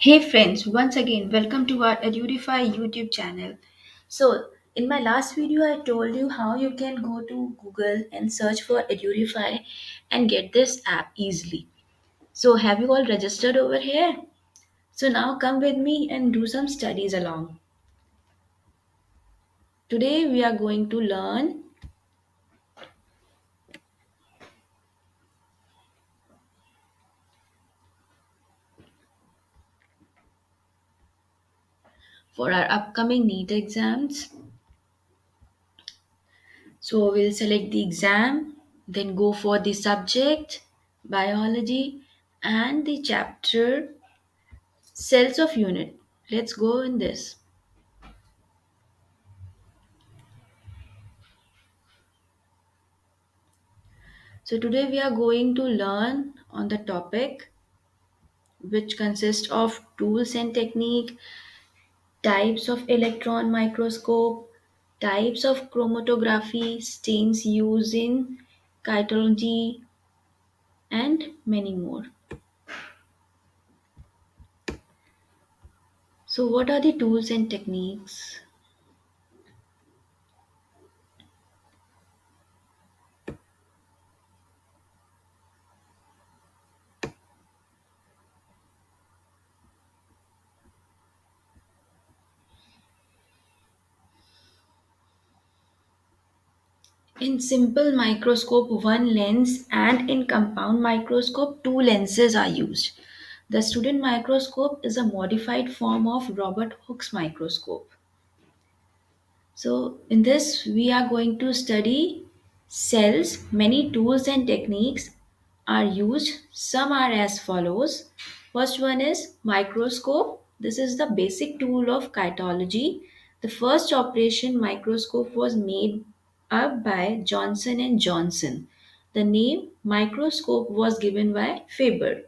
Hey friends, once again, welcome to our Edureify YouTube channel. So, in my last video, I told you how you can go to Google and search for Edureify and get this app easily. So, have you all registered over here? So, now come with me and do some studies along. Today, we are going to learn for our upcoming NEET exams. So, we'll select the exam, then go for the subject, biology, and the chapter cells of unit. Let's go in this. So today we are going to learn on the topic which consists of tools and technique, types of electron microscope, types of chromatography, stains used in cytology, and many more. So what are the tools and techniques? In simple microscope, one lens, and in compound microscope, two lenses are used. The student microscope is a modified form of Robert Hooke's microscope. So, in this, we are going to study cells. Many tools and techniques are used. Some are as follows. First one is microscope. This is the basic tool of cytology. The first operation microscope was made up by Johnson and Johnson. The name microscope was given by Faber.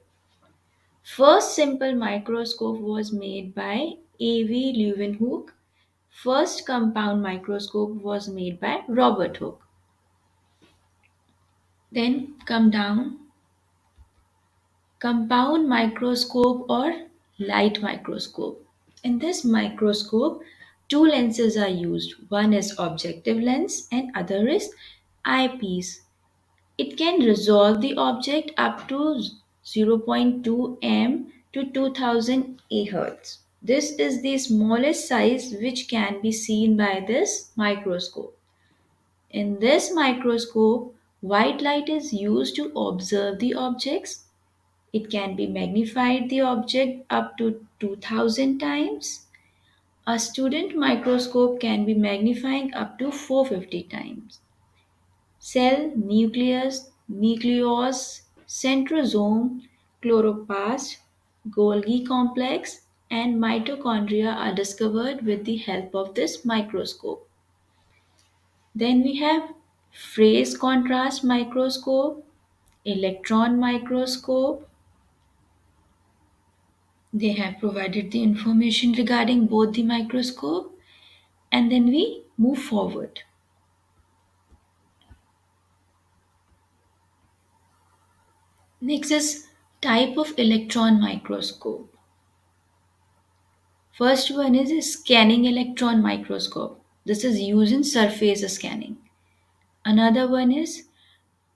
First simple microscope was made by A.V. Leeuwenhoek. First compound microscope was made by Robert Hooke. Then come down compound microscope or light microscope. In this microscope, two lenses are used. One is objective lens and other is eyepiece. It can resolve the object up to zero point 0.2 m to 2000 Hz. This is the smallest size which can be seen by this microscope. In this microscope, white light is used to observe the objects. It can be magnified the object up to 2000 times. A student microscope can be magnifying up to 450 times. Cell, nucleus, nucleus, centrosome, chloroplast, Golgi complex, and mitochondria are discovered with the help of this microscope. Then we have phase contrast microscope, electron microscope. They have provided the information regarding both the microscope, and then we move forward. Next is type of electron microscope. First one is a scanning electron microscope. This is used in surface scanning. Another one is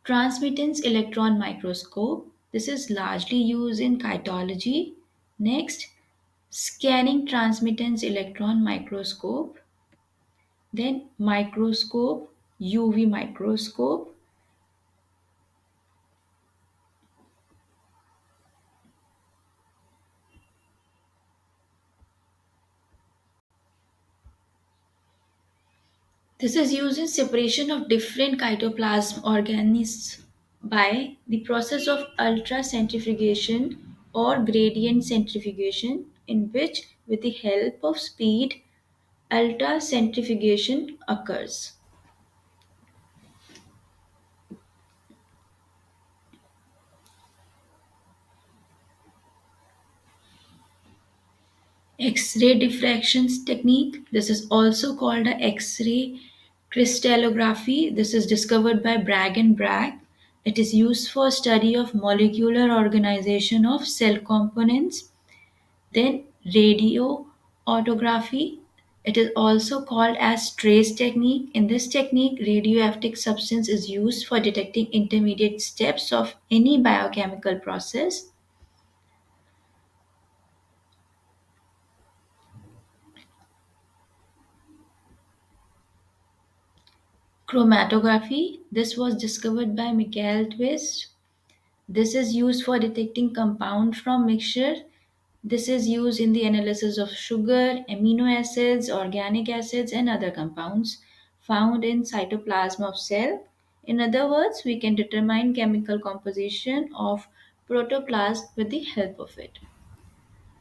transmittance electron microscope. This is largely used in cytology. Next, scanning transmittance electron microscope, then microscope, UV microscope. This is used in separation of different cytoplasm organisms by the process of ultracentrifugation or gradient centrifugation, in which, with the help of speed, ultracentrifugation occurs. X-ray diffractions technique. This is also called a X-ray crystallography. This is discovered by Bragg and Bragg. It is used for study of molecular organization of cell components. Then radio autography. It is also called as trace technique. In this technique, radioactive substance is used for detecting intermediate steps of any biochemical process. Chromatography. This was discovered by Michael Twist. This is used for detecting compound from mixture. This is used in the analysis of sugar, amino acids, organic acids, and other compounds found in cytoplasm of cell. In other words, we can determine chemical composition of protoplasm with the help of it.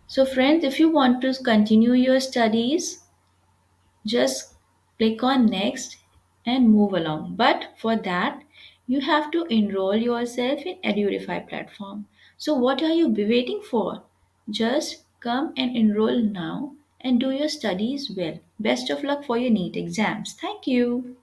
So friends, if you want to continue your studies, just click on next and move along. But for that, you have to enroll yourself in Edureify platform. So what are you waiting for? Just come and enroll now and do your studies well. Best of luck for your NEET exams. Thank you.